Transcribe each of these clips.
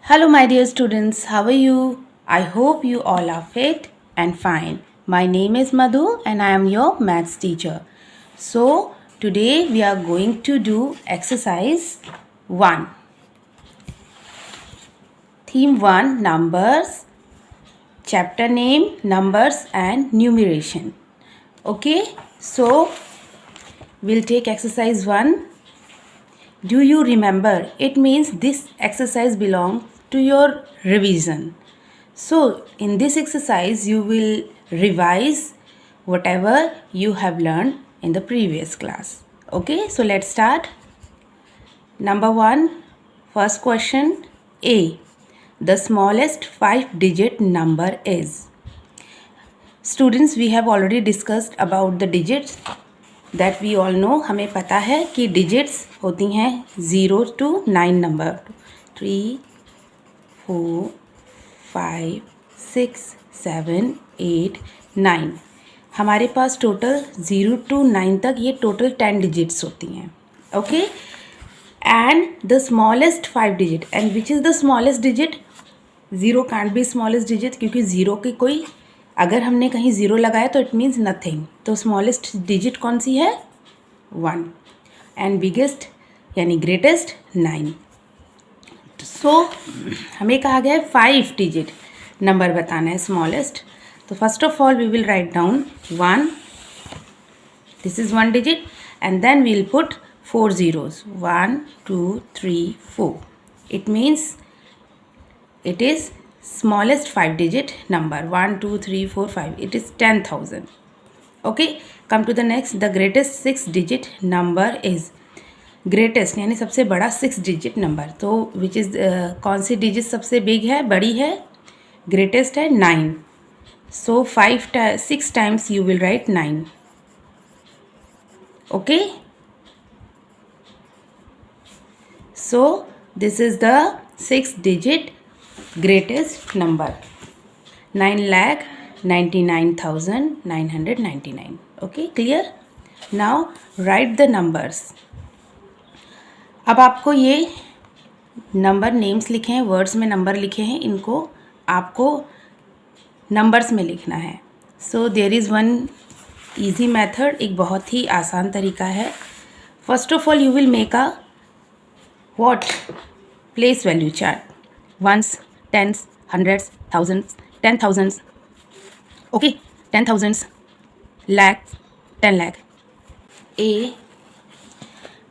Hello, my dear students. How are you? I hope you all are fit and fine. My name is Madhu and I am your maths teacher. So, today we are going to do exercise 1. Theme 1 Numbers. Chapter name Numbers and Numeration. Okay, so we'll take exercise 1. Do you remember? It means this exercise belongs to your revision. So, in this exercise, you will revise whatever you have learned in the previous class. Okay, so let's start. Number 1, first question A. The smallest 5-digit number is. Students, we have already discussed about the digits that we all know. हमें पता है कि digits होती हैं 0 to 9 number. 3, 4, 5, 6, 7, 8, 9. हमारे पास total 0 to 9 तक ये total 10 digits होती हैं. Okay, and the smallest 5 digit. And which is the smallest digit? Zero cantt B smallest digit, क्योंकि ज़ीरो की कोई, अगर हमने कहीं ज़ीरो लगाया तो इट मीन्स नथिंग. तो स्मॉलेस्ट डिजिट कौन सी है? 1. एंड बिगेस्ट यानी ग्रेटेस्ट 9. सो हमें कहा गया है 5 डिजिट नंबर बताना है स्मॉलेस्ट. तो first of all we will write down 1. This is 1 digit and then we will put 4 zeros. 1, 2, 3, 4. It means it is smallest 5 digit number. 1, 2, 3, 4, 5. It is 10,000. Okay, come to the next. The greatest 6 digit number is. Greatest यानी सबसे बड़ा 6 digit number. तो which is कौन सी digit सबसे big है, बड़ी है? Greatest है 9. सो 6 times you will write 9. Okay, so this is the 6 digit greatest number. 9,99,999. Okay, clear? Now write the numbers. अब आपको ये नंबर नेम्स लिखे हैं, वर्ड्स में नंबर लिखे हैं, इनको आपको नंबर्स में लिखना है. So there is one easy method. एक बहुत ही आसान तरीका है. First of all you will make a what? Place value chart. Ones, tens, hundreds, thousands, 10,000s. Okay, 10,000s, lakh, 10 lakh. A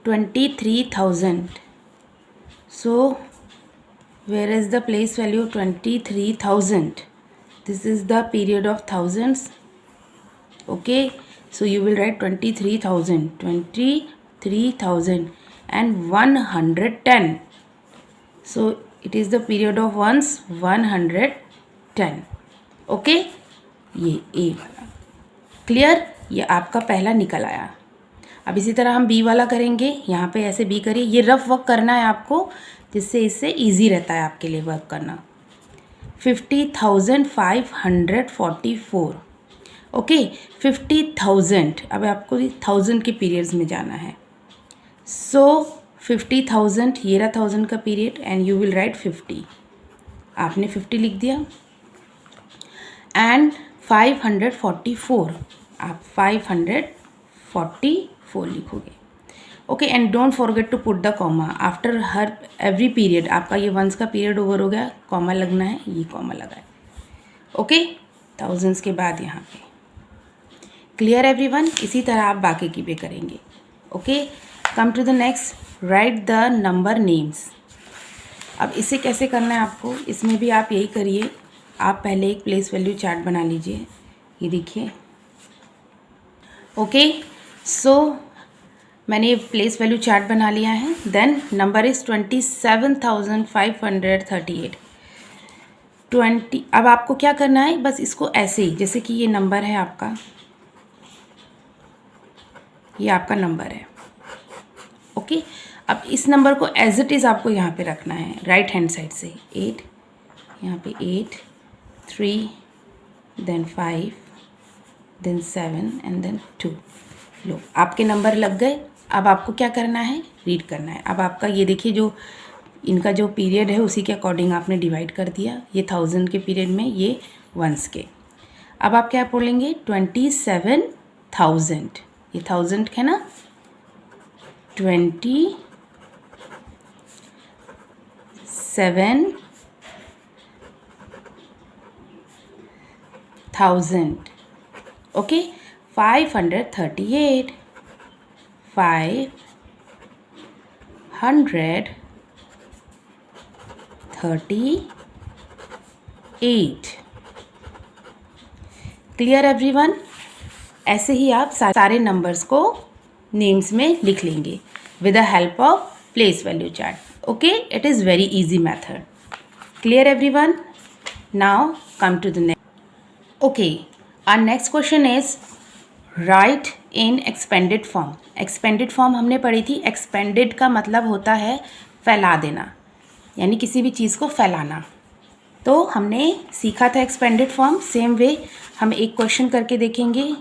23,000. So where is the place value? 23,000. This is the period of thousands. Okay, so you will write 23,000, 23,000 and 110. So it is the period of ones, 110. Okay, ये ए वाला clear. ये आपका पहला निकल आया. अब इसी तरह हम बी वाला करेंगे. यहाँ पे ऐसे बी करिए. ये रफ वर्क करना है आपको, जिससे इससे इजी रहता है आपके लिए वर्क करना. 50,544. ओके, 50,000. अब आपको 1000 के पीरियड्स में जाना है. सो 50,000, ये रहा 1000 का period and you will write 50. आपने 50 लिख दिया. एंड 544, आप 544 लिखोगे. Okay, and don't forget to put the comma after हर एवरी पीरियड. आपका ये वंस का पीरियड ओवर हो गया, कॉमा लगना है, ये कॉमा लगाए. ओके, थाउजेंड्स के बाद यहाँ पे. Clear everyone? इसी तरह आप बाकी की भी करेंगे. Okay, come to the next. Write the number names. अब इसे कैसे करना है आपको? इसमें भी आप यही करिए. आप पहले एक प्लेस वैल्यू चार्ट बना लीजिए. ये देखिए. ओके, सो मैंने प्लेस वैल्यू चार्ट बना लिया है. Then number is 27,538. 20. अब आपको क्या करना है? बस इसको ऐसे ही, जैसे कि ये नंबर है आपका, ये आपका नंबर है. ओके, अब इस नंबर को एज इट इज़ आपको यहाँ पे रखना है राइट हैंड साइड से. 8, यहाँ पे 8, 3, देन 5, देन 7 एंड देन 2. लो, आपके नंबर लग गए. अब आपको क्या करना है? रीड करना है. अब आपका ये देखिए, जो इनका जो पीरियड है उसी के अकॉर्डिंग आपने डिवाइड कर दिया, ये 1000 के पीरियड में, ये वंस के। अब आप क्या बोलेंगे 27,000, ये 1000 है ना, 27,000, ओके। 538, 538, clear everyone. ऐसे ही आप सारे नंबर्स को नेम्स में लिख लेंगे with the help of place value chart, okay. It is very easy method, clear everyone. Now come to the next, okay. Our next question is write in expanded form. Expanded form हमने पढ़ी थी। Expanded का मतलब होता है फैला देना, यानी किसी भी चीज़ को फैलाना। तो हमने सीखा था एक्सपेंडेड फॉर्म। सेम वे हम एक क्वेश्चन करके देखेंगे।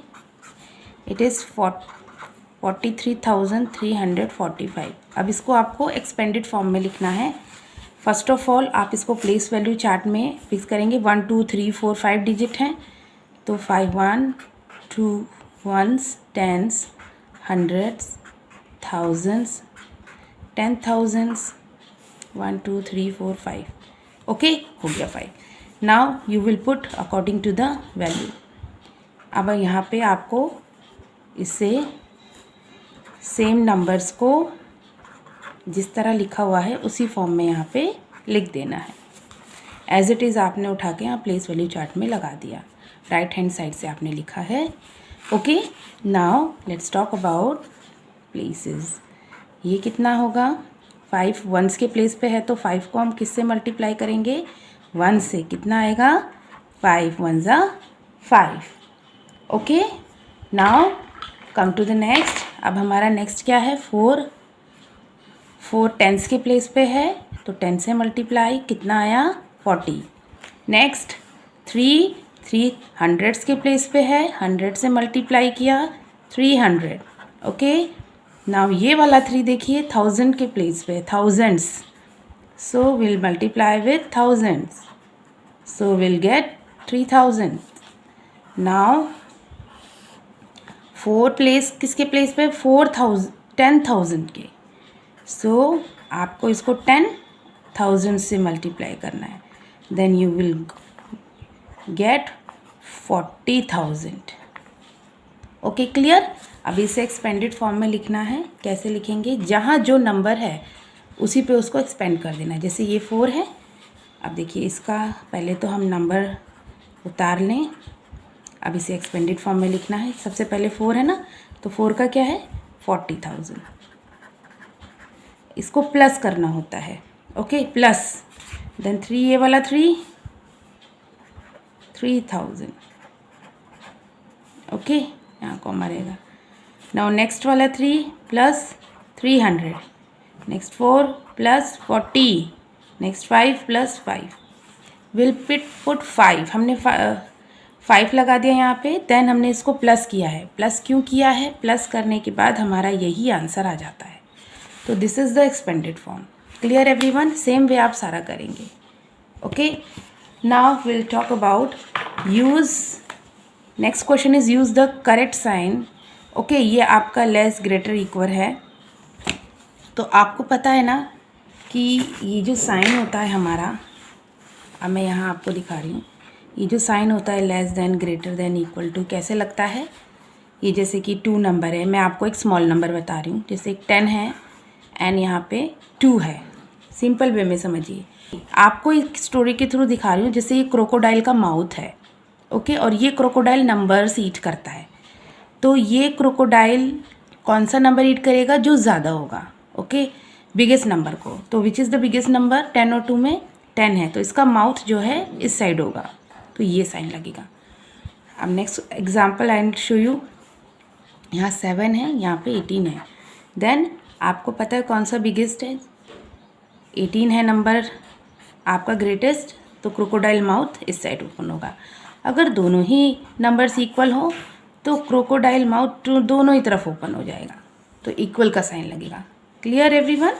It is 43,345। अब इसको आपको एक्सपेंडेड फॉर्म में लिखना है। फर्स्ट ऑफ ऑल आप इसको प्लेस वैल्यू चार्ट में फिक्स करेंगे। 1 2 3 4 5 डिजिट हैं, तो 5 1 2 1s 10s 100s 1000s 10,000s 1 2 3 4 5, okay, हो गया 5। Now you will put according to the value. अब यहाँ पे आपको इससे सेम नंबर्स को जिस तरह लिखा हुआ है उसी फॉर्म में यहाँ पे लिख देना है। एज इट इज़ आपने उठा के यहाँ प्लेस वैल्यू चार्ट में लगा दिया, राइट हैंड साइड से आपने लिखा है, okay. Now let's talk about places. ये कितना होगा, 5 वंस के प्लेस पे है, तो 5 को हम किससे मल्टीप्लाई करेंगे, 1 से। कितना आएगा, 5 1 ज़ा 5, okay. Now come to the next. अब हमारा नेक्स्ट क्या है, 4 टेंस के प्लेस पे है, तो 10 से मल्टीप्लाई, कितना आया 40। नेक्स्ट 3 हंड्रेड्स के प्लेस पे है, 100 से मल्टीप्लाई किया 300, ओके। नाउ ये वाला 3 देखिए 1000 के प्लेस पे, thousands, so will multiply with thousands, so will get 3000। Now 4 place किसके प्लेस पे, 10,000 के, सो आपको इसको 10,000 से मल्टीप्लाई करना है, then you will get 40,000, okay, clear. अब इसे एक्सपेंडेड फॉर्म में लिखना है। कैसे लिखेंगे, जहाँ जो नंबर है उसी पे उसको एक्सपेंड कर देना है। जैसे ये 4 है, अब देखिए इसका पहले तो हम नंबर उतार लें। अब इसे एक्सपेंडेड फॉर्म में लिखना है। सबसे पहले 4 है ना, तो 4 का क्या है 40,000, इसको प्लस करना होता है, ओके, प्लस, देन 3, ये वाला 3,000, ओके, यहाँ को मरेगा। नाउ नेक्स्ट वाला 3 plus 300, next 4 plus 40, next 5 plus 5, will put 5, हमने 5 लगा दिया यहाँ पे, देन हमने इसको प्लस किया है। प्लस क्यों किया है, प्लस करने के बाद हमारा यही आंसर आ जाता है। तो this is the expanded form, clear everyone. Same way आप सारा करेंगे, okay. Now will talk about use. Next question is use the correct sign, okay. ये आपका लेस ग्रेटर इक्वल है, तो आपको पता है ना कि ये जो साइन होता है हमारा, अब मैं यहाँ आपको दिखा रही हूँ, ये जो साइन होता है less than, greater than, equal to, कैसे लगता है। ये जैसे कि 2 नंबर है, मैं आपको एक स्मॉल नंबर बता रही हूँ, जैसे एक 10 है एंड यहाँ पे 2 है। सिंपल वे में समझिए, आपको एक स्टोरी के थ्रू दिखा रही हूँ। जैसे ये क्रोकोडाइल का माउथ है, ओके, और ये क्रोकोडाइल नंबर्स ईट करता है। तो ये क्रोकोडाइल कौन सा नंबर ईट करेगा, जो ज़्यादा होगा, ओके, बिगेस्ट नंबर को। तो which is the biggest number, 10 और 2 में 10 है, तो इसका माउथ जो है इस साइड होगा, तो ये साइन लगेगा। अब next example I show you. यहाँ 7 है, यहाँ पे 18 है, देन आपको पता है कौन सा बिगेस्ट है, 18 है नंबर आपका ग्रेटेस्ट, तो क्रोकोडाइल माउथ इस साइड ओपन होगा। अगर दोनों ही नंबर्स इक्वल हो तो क्रोकोडाइल माउथ दोनों ही तरफ ओपन हो जाएगा, तो इक्वल का साइन लगेगा। Clear everyone.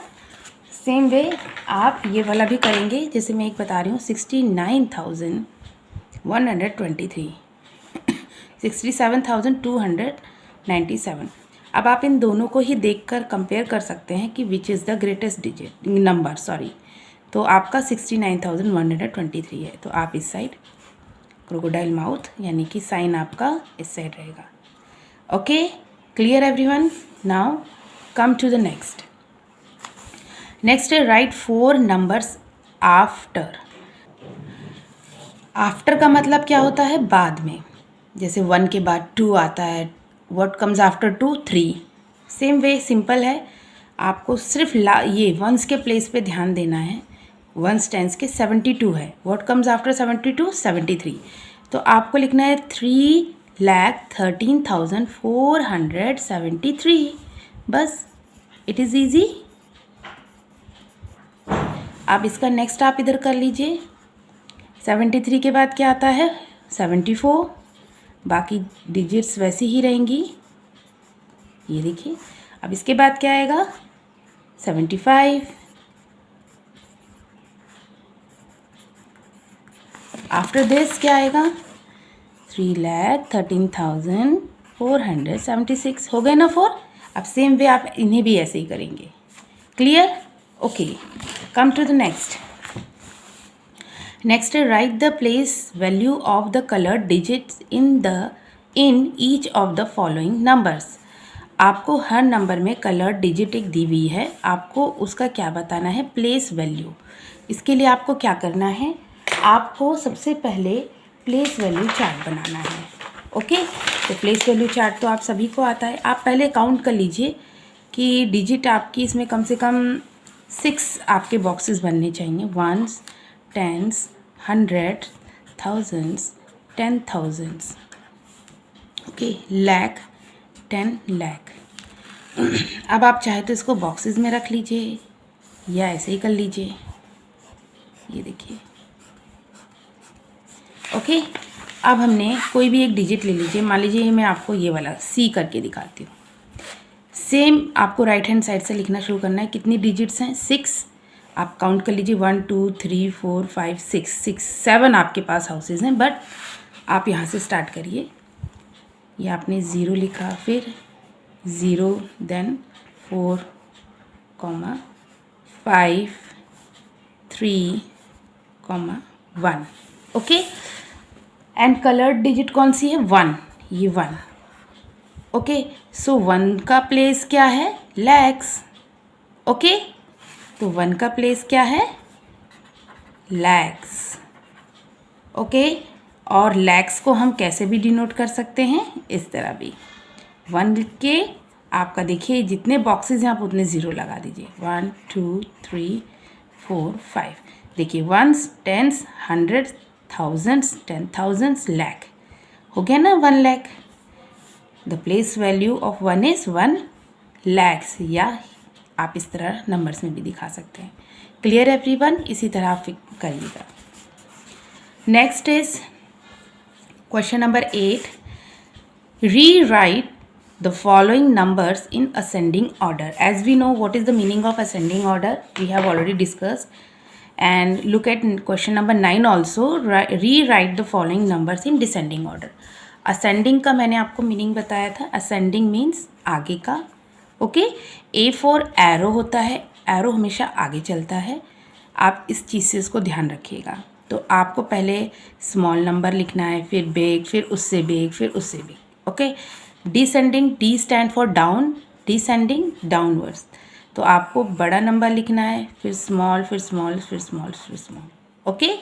सेम वे आप ये वाला भी करेंगे, जैसे मैं एक बता रही हूँ 69,123, 67,297। अब आप इन दोनों को ही देखकर कंपेयर कर सकते हैं कि which is the greatest digit number, sorry. तो आपका 69,123 है, तो आप इस साइड क्रोकोडाइल माउथ यानी कि साइन आपका इस साइड रहेगा। Okay, clear everyone? Now come to the next है राइट 4 नंबर्स आफ्टर। आफ्टर का मतलब क्या होता है? बाद में। जैसे 1 के बाद 2 आता है, what comes after 2? 3। Same way simple है, आपको सिर्फ ये वंस के प्लेस पे ध्यान देना है। वंस टेंस के 72 है, व्हाट कम्स आफ्टर 72? 73। तो आपको लिखना है 3,13,473, बस। It is easy. अब इसका नेक्स्ट आप इधर कर लीजिए। 73 के बाद क्या आता है? 74। बाकी डिजिट्स वैसी ही रहेंगी, ये देखिए। अब इसके बाद क्या आएगा? 75। आफ्टर दिस क्या आएगा? 3,13,476। हो गए ना 4? अब सेम वे आप इन्हें भी ऐसे ही करेंगे। Clear? Okay, come to the next है write the place value of the coloured digits in each of the following numbers. आपको हर नंबर में कलर्ड डिजिट एक दी हुई है, आपको उसका क्या बताना है? Place value. इसके लिए आपको क्या करना है? आपको सबसे पहले प्लेस वैल्यू चार्ट बनाना है। ओके, तो प्लेस वैल्यू चार्ट तो आप सभी को आता है। आप पहले काउंट कर लीजिए कि डिजिट आपकी इसमें कम से कम 6 आपके बॉक्सेस बनने चाहिए। 1s, 10s, 100, 1000s, 10,000s, okay, lakh, 10 lakh. अब आप चाहे तो इसको बॉक्सेस में रख लीजिए या ऐसे ही कर लीजिए, ये देखिए। ओके, अब हमने कोई भी एक डिजिट ले लीजिए। मान लीजिए मैं आपको ये वाला C करके दिखाती हूँ। सेम आपको राइट हैंड साइड से लिखना शुरू करना है। कितनी डिजिट्स हैं? 6। आप काउंट कर लीजिए 1 2 3 4 5 6 7 आपके पास हाउसेज हैं, बट आप यहाँ से स्टार्ट करिए। ये आपने 0 लिखा, फिर 0, then 4, 5, 3, 1। Okay, and coloured digit कौन सी है? 1, ये 1। ओके, सो 1 का प्लेस क्या है? लैक्स। ओके, तो 1 का प्लेस क्या है? लैक्स। ओके, और लैक्स को हम कैसे भी डिनोट कर सकते हैं? इस तरह भी। 1 लिख के आपका देखिए जितने बॉक्सेस हैं आप उतने 0 लगा दीजिए। 1 2 3 4 5। देखिए 1s, 10s, 100s, 1000s, 10,000s, lakh. हो गया ना 1 lakh. The place value of 1 is 1 lakhs, या आप इस तरह नंबर्स में भी दिखा सकते हैं। Clear everyone? इसी तरह आप करिएगा। Next is question number 8। Rewrite the following numbers in ascending order. As we know what is the meaning of ascending order, we have already discussed. And look at question number 9 also. Rewrite the following numbers in descending order. ascending का मैंने आपको meaning बताया था। ascending means आगे का। Okay, A for arrow होता है, arrow हमेशा आगे चलता है। आप इस चीज़ से इसको ध्यान रखिएगा। तो आपको पहले स्मॉल नंबर लिखना है, फिर बिग, फिर उससे बिग, फिर उससे big. Okay, descending, D stand for down, descending downwards. तो आपको बड़ा नंबर लिखना है, फिर स्मॉल, फिर स्मॉल, फिर स्मॉल, फिर स्मॉल। ओके,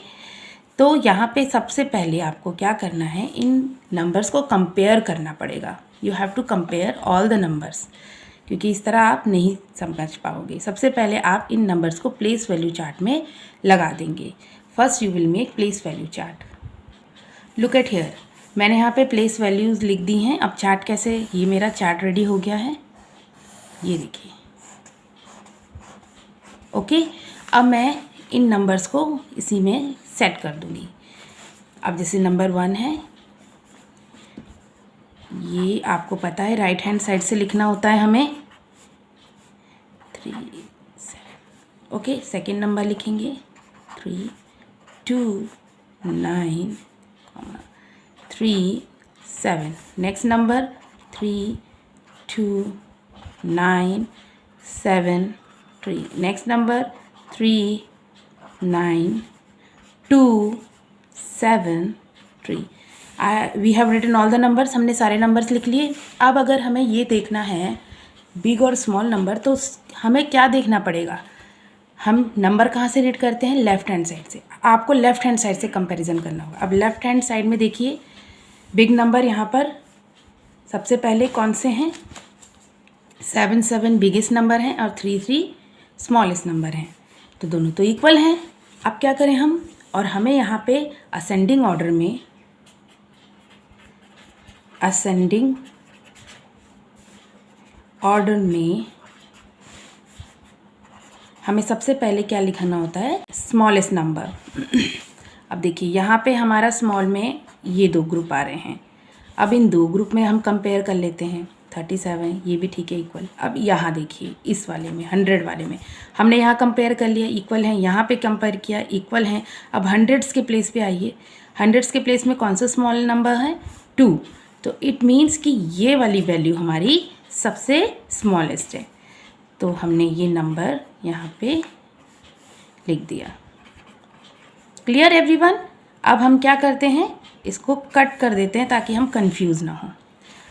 तो यहाँ पे सबसे पहले आपको क्या करना है? इन नंबर्स को कंपेयर करना पड़ेगा। You have to compare all the numbers, क्योंकि इस तरह आप नहीं समझ पाओगे। सबसे पहले आप इन नंबर्स को प्लेस वैल्यू चार्ट में लगा देंगे। First you will make place value chart. Look at here, मैंने यहाँ पे प्लेस वैल्यूज़ लिख दी हैं। अब चार्ट कैसे? ये मेरा चार्ट रेडी हो गया है, ये देखिए। ओके, अब मैं इन नंबर्स को इसी में सेट कर दूँगी। अब जैसे नंबर 1 है, ये आपको पता है राइट हैंड साइड से लिखना होता है हमें। 3 7। ओके, सेकेंड नंबर लिखेंगे 3 2 9 3 7. Next number 3 2 9 7 3. Next number 3 9 2 7 3. We have written all the numbers. हमने सारे नंबर्स लिख लिए. अब अगर हमें ये देखना है बिग और स्मॉल नंबर, तो हमें क्या देखना पड़ेगा? हम नंबर कहाँ से रीड करते हैं? लेफ्ट हैंड साइड से. आपको लेफ्ट हैंड साइड से कंपैरिजन करना होगा. अब लेफ्ट हैंड साइड में देखिए, बिग नंबर यहाँ पर सबसे पहले कौन से हैं? 7 7 बिगेस्ट नंबर हैं और 3 3 स्मॉलेस्ट नंबर हैं. तो दोनों तो इक्वल हैं. अब क्या करें हम? और हमें यहाँ पे असेंडिंग ऑर्डर में हमें सबसे पहले क्या लिखना होता है? Smallest number. अब देखिए यहाँ पे हमारा स्मॉल में ये दो ग्रुप आ रहे हैं. अब इन दो ग्रुप में हम कंपेयर कर लेते हैं. 37 ये भी ठीक है, इक्वल. अब यहाँ देखिए, इस वाले में 100 वाले में हमने यहाँ कंपेयर कर लिया, इक्वल हैं. यहाँ पे कंपेयर किया, इक्वल हैं. अब हंड्रेड्स के प्लेस पे आइए. हंड्रेड्स के प्लेस में कौन सा स्मॉल नंबर है? 2. तो इट मीन्स कि ये वाली वैल्यू हमारी सबसे स्मॉलेस्ट है. तो हमने ये नंबर यहाँ पे लिख दिया. Clear everyone? अब हम क्या करते हैं? इसको कट कर देते हैं ताकि हम कंफ्यूज ना हो.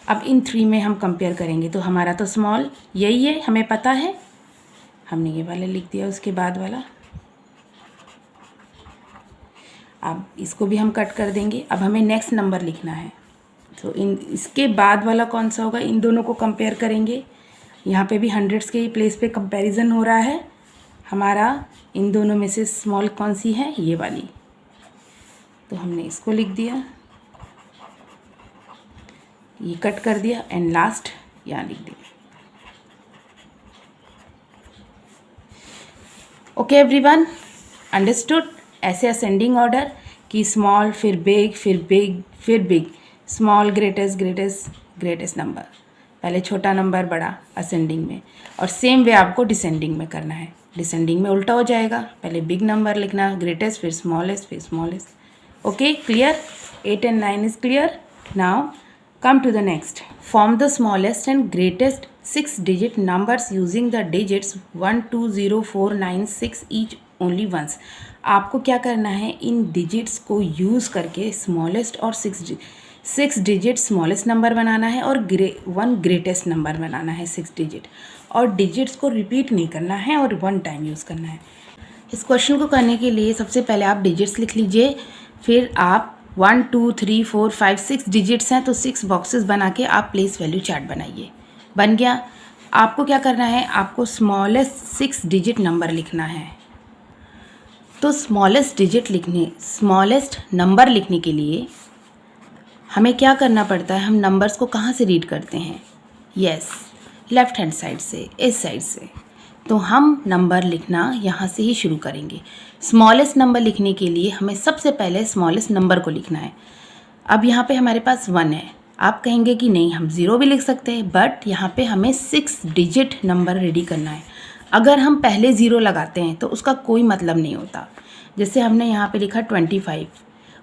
अब इन 3 में हम कंपेयर करेंगे तो हमारा तो स्मॉल यही है, हमें पता है. हमने ये वाला लिख दिया, उसके बाद वाला. अब इसको भी हम कट कर देंगे. अब हमें नेक्स्ट नंबर लिखना है. तो इसके बाद वाला कौन सा होगा? इन दोनों को कंपेयर करेंगे. यहाँ पे भी हंड्रेड्स के प्लेस पे कंपैरिजन हो रहा है. हमारा इन दोनों में से स्मॉल कौन सी है? ये वाली. तो हमने इसको लिख दिया, ये कट कर दिया एंड लास्ट यहाँ लिख दिया. Okay everyone, understood? ऐसे असेंडिंग ऑर्डर कि स्मॉल फिर बिग फिर बिग फिर big, small greatest greatest greatest number, पहले छोटा नंबर बड़ा असेंडिंग में. और सेम वे आपको डिसेंडिंग में करना है. डिसेंडिंग में उल्टा हो जाएगा, पहले बिग नंबर लिखना, ग्रेटेस्ट फिर smallest. Okay, clear? 8 and 9 is clear. Now come to the next. Form the smallest and greatest 6-digit numbers using the digits 1 2 0 4 9 6 each only once. आपको क्या करना है? इन डिजिट्स को यूज़ करके स्मॉलेस्ट और 6 डिजिट स्मॉलेस्ट नंबर बनाना है और 1 ग्रेटेस्ट नंबर बनाना है 6 डिजिट. और डिजिट्स को रिपीट नहीं करना है और 1 टाइम यूज़ करना है. इस क्वेश्चन को करने के लिए सबसे पहले आप डिजिट्स लिख लीजिए. फिर आप 1 2 3 4 5 6 डिजिट्स हैं तो 6 बॉक्सेस बना के आप प्लेस वैल्यू चार्ट बनाइए. बन गया. आपको क्या करना है? आपको स्मॉलेस्ट 6 डिजिट नंबर लिखना है. तो स्मॉलेस्ट नंबर लिखने के लिए हमें क्या करना पड़ता है? हम नंबर्स को कहाँ से रीड करते हैं? यस, लेफ्ट हैंड साइड से, इस साइड से. तो हम नंबर लिखना यहाँ से ही शुरू करेंगे. स्मॉलेस्ट नंबर लिखने के लिए हमें सबसे पहले स्मॉलेस्ट नंबर को लिखना है. अब यहाँ पे हमारे पास 1 है. आप कहेंगे कि नहीं, हम 0 भी लिख सकते हैं, बट यहाँ पे हमें 6 डिजिट नंबर रेडी करना है. अगर हम पहले 0 लगाते हैं तो उसका कोई मतलब नहीं होता. जैसे हमने यहाँ पे लिखा 25,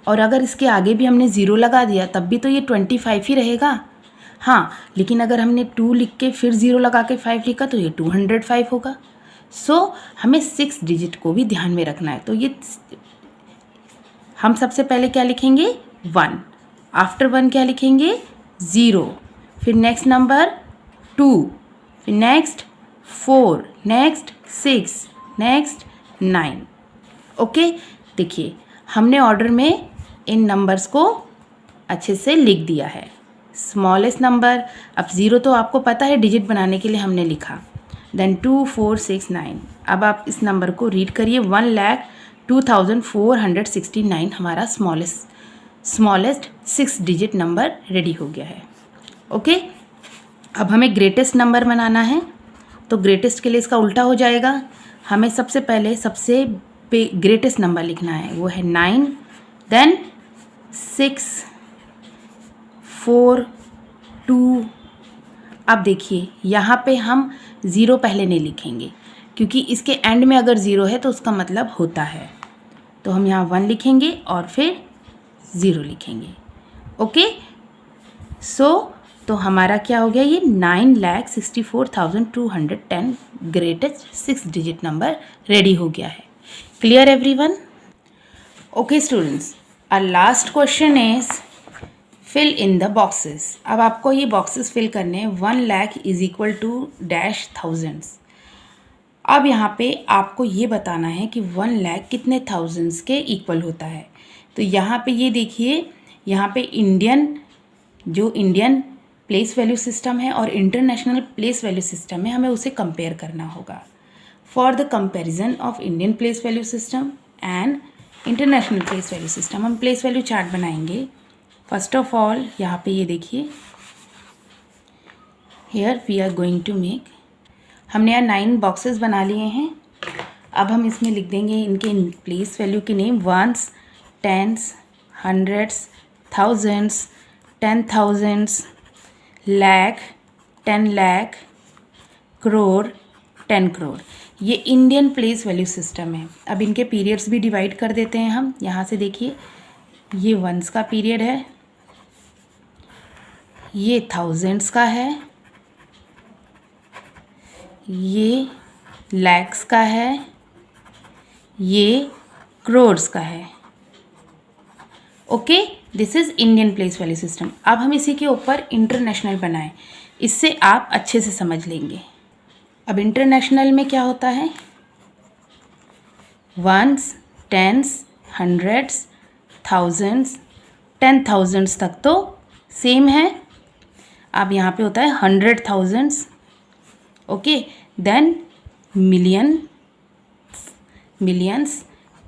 और अगर इसके आगे भी हमने 0 लगा दिया तब भी तो ये 25 ही रहेगा. हाँ, लेकिन अगर हमने 2 लिख के फिर 0 लगा के 5 लिखा तो ये 205 होगा. सो हमें 6 डिजिट को भी ध्यान में रखना है. तो ये हम सबसे पहले क्या लिखेंगे? 1. आफ्टर 1 क्या लिखेंगे? 0. फिर नेक्स्ट नंबर 2, फिर नेक्स्ट 4, नेक्स्ट 6, नेक्स्ट 9. ओके, देखिए हमने ऑर्डर में इन नंबर्स को अच्छे से लिख दिया है. स्मॉलेस्ट नंबर, अब 0 तो आपको पता है डिजिट बनाने के लिए हमने लिखा. देन 2 4 6 9. अब आप इस नंबर को रीड करिए. 1,02,469 हमारा स्मॉलेस्ट 6 डिजिट नंबर रेडी हो गया है. ओके, अब हमें ग्रेटेस्ट नंबर बनाना है. तो ग्रेटेस्ट के लिए इसका उल्टा हो जाएगा. हमें सबसे पहले सबसे ग्रेटेस्ट नंबर लिखना है, वो है 9, देन 6 4 2. अब देखिए यहाँ पे हम 0 पहले नहीं लिखेंगे, क्योंकि इसके एंड में अगर 0 है तो उसका मतलब होता है। तो हम यहाँ 1 लिखेंगे और फिर 0 लिखेंगे। ओके, सो तो हमारा क्या हो गया, ये 9,64,210 ग्रेटेस्ट 6 डिजिट नंबर रेडी हो गया है। Clear everyone? Okay students, our last question is fill in the boxes. अब आपको ये बॉक्सेस फिल करने हैं। 1 lakh is equal to dash thousands. अब यहाँ पे आपको ये बताना है कि 1 लाख कितने थाउजेंड्स के इक्वल होता है। तो यहाँ पे ये देखिए, यहाँ पे इंडियन प्लेस वैल्यू सिस्टम है और इंटरनेशनल प्लेस वैल्यू सिस्टम है, हमें उसे कंपेयर करना होगा। For the comparison of Indian place value system and international place value system हम प्लेस वैल्यू चार्ट बनाएंगे। फर्स्ट ऑफ ऑल यहाँ पे ये देखिए, here we are going to make, हमने यहाँ 9 बॉक्सेस बना लिए हैं। अब हम इसमें लिख देंगे इनके प्लेस वैल्यू के name, ones, tens, hundreds, thousands, 10,000, lakh, 10 lakh, crore, 10 crore. ये इंडियन प्लेस वैल्यू सिस्टम है। अब इनके पीरियड्स भी डिवाइड कर देते हैं हम। यहाँ से देखिए, ये वंस का पीरियड है, ये थाउजेंड्स का है, ये लैक्स का है, ये करोड्स का है। Okay, this is Indian place value system. अब हम इसी के ऊपर इंटरनेशनल बनाएं, इससे आप अच्छे से समझ लेंगे। अब इंटरनेशनल में क्या होता है, वंस, टेंस, हंड्रेड्स, थाउजेंड्स, 10,000 तक तो सेम है। अब यहाँ पे होता है 100,000, okay, then millions,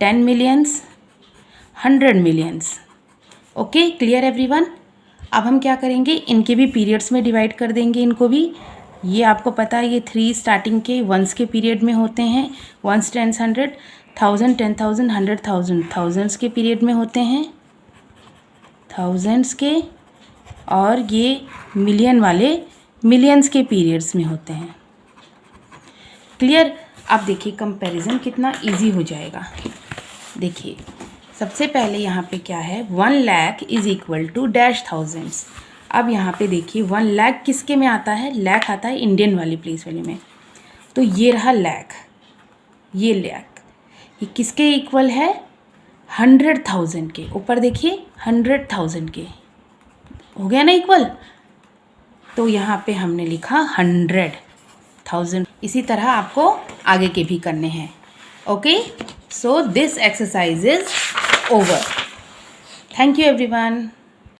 10 millions, 100 millions. Okay, clear everyone? अब हम क्या करेंगे, इनके भी पीरियड्स में डिवाइड कर देंगे इनको भी। ये आपको पता है, ये 3 स्टार्टिंग के वंस के पीरियड में होते हैं, वंस, टेंस, 100, 1000, 10,000, 100,000 थाउजेंड्स के पीरियड में होते हैं, थाउजेंड्स के, और ये मिलियन वाले मिलियंस के पीरियड्स में होते हैं। क्लियर? अब देखिए कंपैरिजन कितना इजी हो जाएगा। देखिए सबसे पहले यहाँ पे क्या है, 1 lakh is equal to dash thousands. अब यहाँ पे देखिए 1 लाख किसके में आता है, लैख आता है इंडियन वाली प्लेस वैल्यू में। तो ये रहा लैख, ये लैख, ये किसके इक्वल है, 100,000 के। ऊपर देखिए 100,000 के, हो गया ना इक्वल। तो यहाँ पे हमने लिखा 100,000। इसी तरह आपको आगे के भी करने हैं। Okay, so this exercise is over. Thank you everyone.